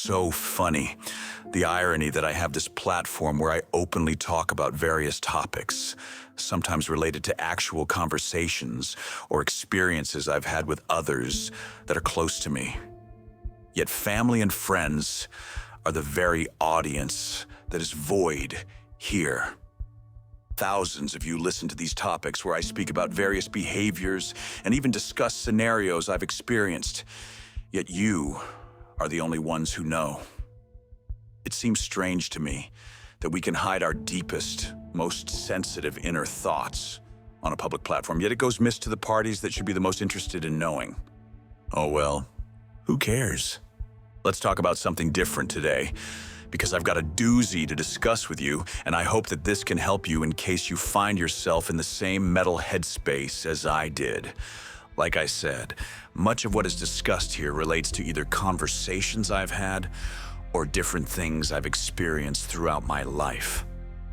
so funny. The irony that I have this platform where I openly talk about various topics, sometimes related to actual conversations or experiences I've had with others that are close to me. Yet family and friends are the very audience that is void here. Thousands of you listen to these topics where I speak about various behaviors and even discuss scenarios I've experienced. Yet you are the only ones who know. It seems strange to me that we can hide our deepest, most sensitive inner thoughts on a public platform, yet it goes missed to the parties that should be the most interested in knowing. Oh well, who cares? Let's talk about something different today, because I've got a doozy to discuss with you, and I hope that this can help you in case you find yourself in the same mental headspace as I did. Like I said, much of what is discussed here relates to either conversations I've had or different things I've experienced throughout my life.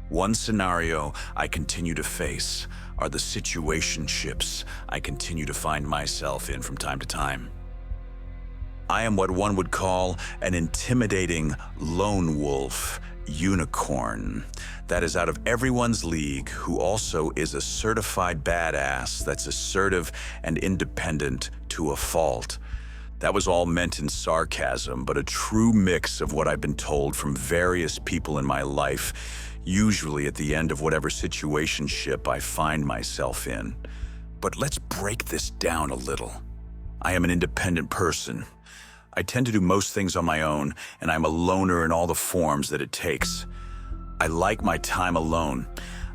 One scenario I continue to face are the situationships I continue to find myself in from time to time. I am what one would call an intimidating lone wolf unicorn that is out of everyone's league, who also is a certified badass that's assertive and independent to a fault. That was all meant in sarcasm, but a true mix of what I've been told from various people in my life, usually at the end of whatever situationship I find myself in. But let's break this down a little. I am an independent person. I tend to do most things on my own, and I'm a loner in all the forms that it takes. I like my time alone.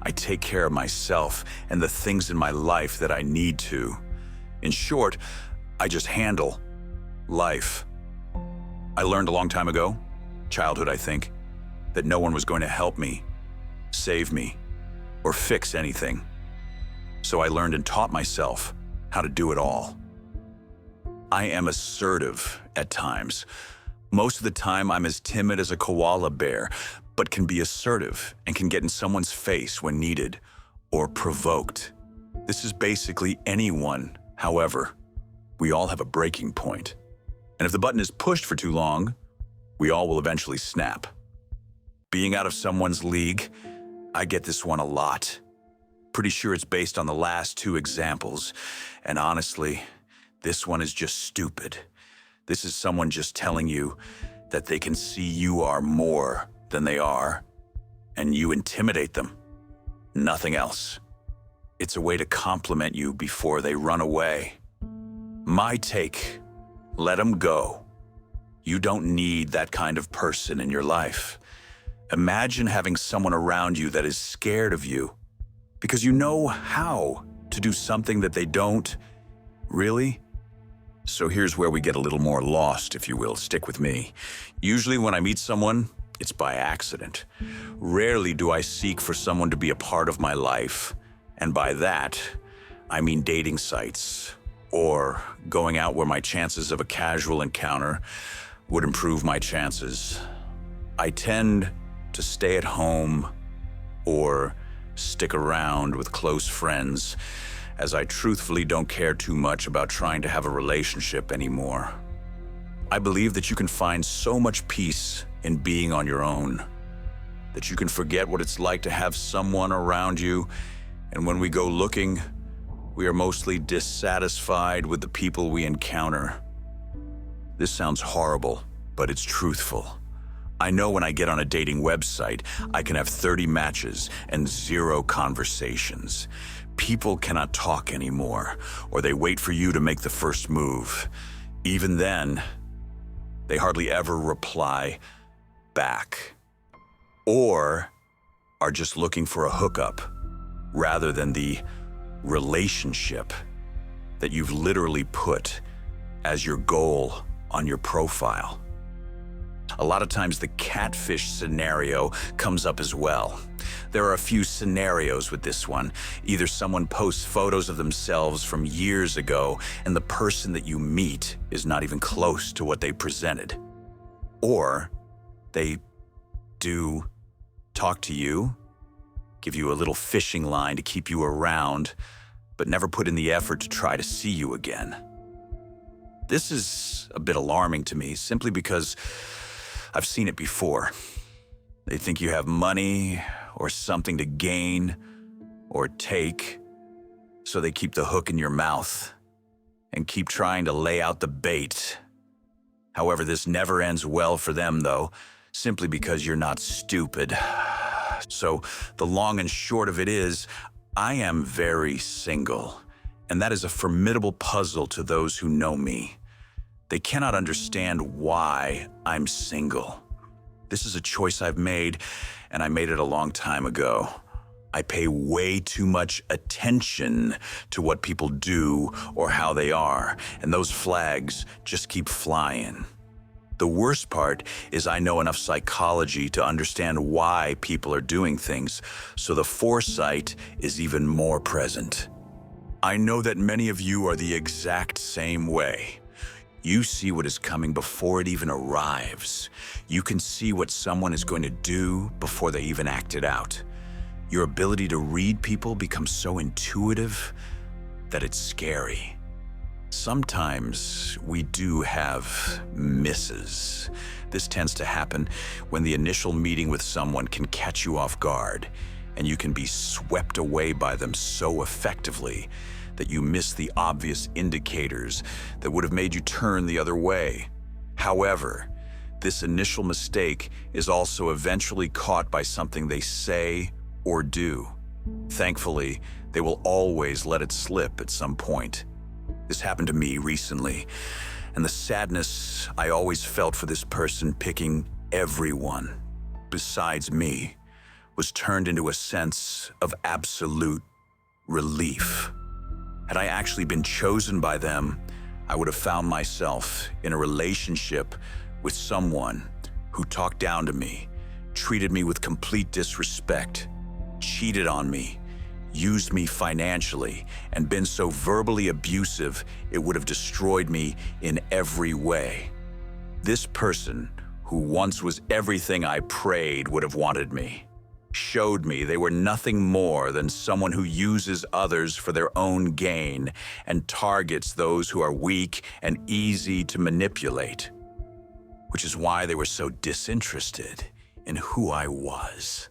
I take care of myself and the things in my life that I need to. In short, I just handle life. I learned a long time ago, childhood I think, that no one was going to help me, save me, or fix anything. So I learned and taught myself how to do it all. I am assertive at times. Most of the time I'm as timid as a koala bear, but can be assertive and can get in someone's face when needed or provoked. This is basically anyone. However, we all have a breaking point. And if the button is pushed for too long, we all will eventually snap. Being out of someone's league, I get this one a lot. Pretty sure it's based on the last two examples, and honestly, this one is just stupid. This is someone just telling you that they can see you are more than they are, and you intimidate them. Nothing else. It's a way to compliment you before they run away. My take, let them go. You don't need that kind of person in your life. Imagine having someone around you that is scared of you because you know how to do something that they don't. Really? So here's where we get a little more lost, if you will. Stick with me. Usually when I meet someone, it's by accident. Rarely do I seek for someone to be a part of my life. And by that, I mean dating sites or going out where my chances of a casual encounter would improve my chances. I tend to stay at home or stick around with close friends, as I truthfully don't care too much about trying to have a relationship anymore. I believe that you can find so much peace in being on your own, that you can forget what it's like to have someone around you, and when we go looking, we are mostly dissatisfied with the people we encounter. This sounds horrible, but it's truthful. I know when I get on a dating website, I can have 30 matches and 0 conversations. People cannot talk anymore, or they wait for you to make the first move. Even then, they hardly ever reply back, or are just looking for a hookup rather than the relationship that you've literally put as your goal on your profile. A lot of times the catfish scenario comes up as well. There are a few scenarios with this one. Either someone posts photos of themselves from years ago and the person that you meet is not even close to what they presented. Or they do talk to you, give you a little fishing line to keep you around, but never put in the effort to try to see you again. This is a bit alarming to me simply because I've seen it before. They think you have money or something to gain or take, so they keep the hook in your mouth and keep trying to lay out the bait. However, this never ends well for them, though, simply because you're not stupid. So the long and short of it is, I am very single, and that is a formidable puzzle to those who know me. They cannot understand why I'm single. This is a choice I've made, and I made it a long time ago. I pay way too much attention to what people do or how they are, and those flags just keep flying. The worst part is I know enough psychology to understand why people are doing things, so the foresight is even more present. I know that many of you are the exact same way. You see what is coming before it even arrives. You can see what someone is going to do before they even act it out. Your ability to read people becomes so intuitive that it's scary. Sometimes we do have misses. This tends to happen when the initial meeting with someone can catch you off guard, and you can be swept away by them so effectively that you miss the obvious indicators that would have made you turn the other way. However, this initial mistake is also eventually caught by something they say or do. Thankfully, they will always let it slip at some point. This happened to me recently, and the sadness I always felt for this person picking everyone besides me was turned into a sense of absolute relief. Had I actually been chosen by them, I would have found myself in a relationship with someone who talked down to me, treated me with complete disrespect, cheated on me, used me financially, and been so verbally abusive it would have destroyed me in every way. This person, who once was everything I prayed would have wanted me, showed me they were nothing more than someone who uses others for their own gain and targets those who are weak and easy to manipulate, which is why they were so disinterested in who I was.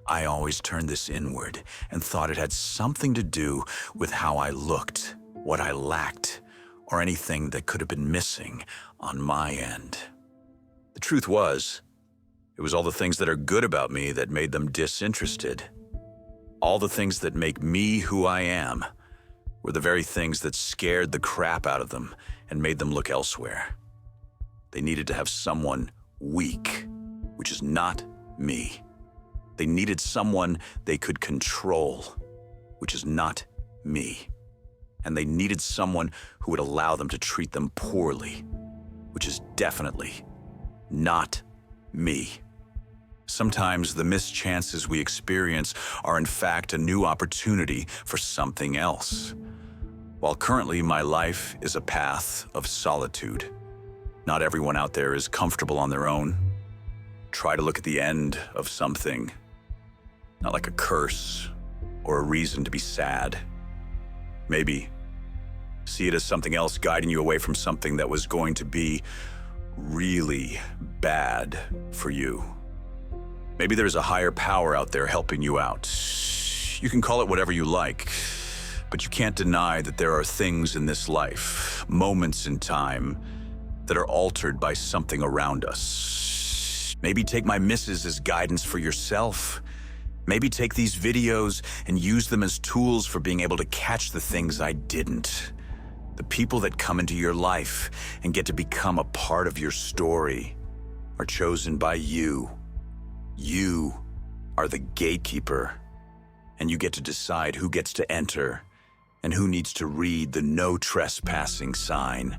I always turned this inward and thought it had something to do with how I looked, what I lacked, or anything that could have been missing on my end. The truth was, it was all the things that are good about me that made them disinterested. All the things that make me who I am were the very things that scared the crap out of them and made them look elsewhere. They needed to have someone weak, which is not me. They needed someone they could control, which is not me. And they needed someone who would allow them to treat them poorly, which is definitely not me. Sometimes the missed chances we experience are in fact a new opportunity for something else. While currently my life is a path of solitude, not everyone out there is comfortable on their own. Try to look at the end of something, not like a curse or a reason to be sad. Maybe see it as something else guiding you away from something that was going to be really bad for you. Maybe there's a higher power out there helping you out. You can call it whatever you like, but you can't deny that there are things in this life, moments in time, that are altered by something around us. Maybe take my misses as guidance for yourself. Maybe take these videos and use them as tools for being able to catch the things I didn't. The people that come into your life and get to become a part of your story are chosen by you. You are the gatekeeper, and you get to decide who gets to enter and who needs to read the no trespassing sign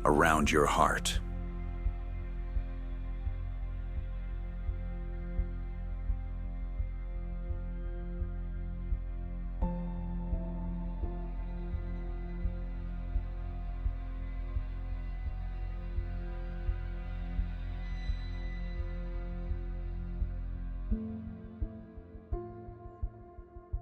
around your heart.